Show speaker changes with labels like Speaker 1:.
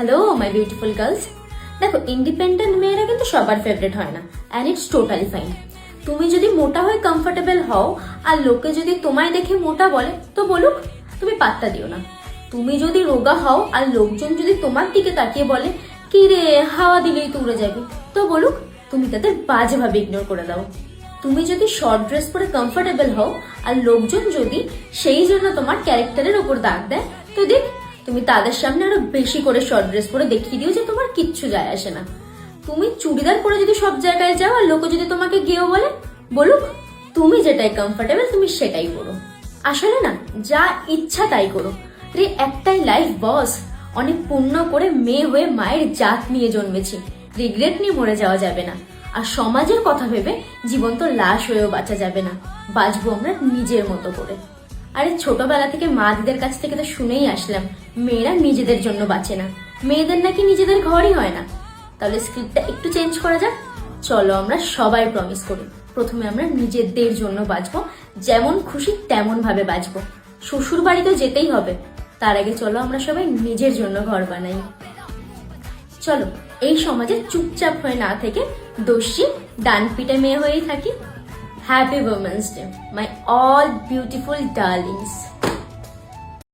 Speaker 1: Hello my beautiful girls. দেখো, independent মেয়েরা কিন্তু সবার ফেভারিট হয় না, অ্যান্ড ইটস টোটালি ফাইন। তুমি যদি মোটা হয়ে কমফোর্টেবল হও আর লোকে যদি তোমায় দেখে মোটা বলে তো বলুক, তুমি পাত্তা দিও না। তুমি যদি রোগা হও আর লোকজন যদি তোমার দিকে তাকিয়ে বলে কি রে হাওয়া দিলেই তো উড়ে যাবে, তো বলুক, তুমি তাদের বাজেভাবে ইগনোর করে দাও। তুমি যদি শর্ট ড্রেস পরে কমফোর্টেবল হও আর লোকজন যদি সেই জন্য তোমার ক্যারেক্টারের ওপর দাগ দেয়, তো দেখ, তুমি তাদের সামনে আরো বেশি করে শর্ট ড্রেস পরে দেখিয়ে দিও যে তোমার কিচ্ছু যায় আসে না। তুমি চুড়িদার পরে যদি সব জায়গায় যাও আর লোক যদি তোমাকে গেও বলে, বলুক, তুমি যেটাই কমফোর্টেবল তুমি সেটাই করো। আসলে না, যা ইচ্ছা তাই করো রে, একটাই লাইফ বস। অনেক পুণ্য করে মেয়ে হয়ে মায়ের জাত নিয়ে জন্মেছি, রিগ্রেট নিয়ে মরে যাওয়া যাবে না। আর সমাজের কথা ভেবে জীবন তো লাশ হয়েও বাঁচা যাবে না, বাঁচবো আমরা নিজের মতো করে। আরে ছোটবেলা থেকে মা দিদের কাছ থেকে তো শুনেই আসলাম, মেয়েরা নিজেদের জন্য বাঁচে না, মেয়েদের নাকি নিজেদের ঘরই হয় না। তাহলে স্ক্রিপ্টটা একটু চেঞ্জ করা যাক। চলো আমরা সবাই প্রমিস করি, প্রথমে আমরা নিজেদের জন্য বাঁচবো, যেমন খুশি তেমন ভাবে বাঁচবো। শ্বশুর বাড়ি তো যেতেই হবে, তার আগে চলো আমরা সবাই নিজের জন্য ঘর বানাই। চলো এই সমাজে চুপচাপ হয়ে না থেকে দোষী ডান পিটে মেয়ে হয়েই থাকি। Happy women's day my all beautiful Darlings.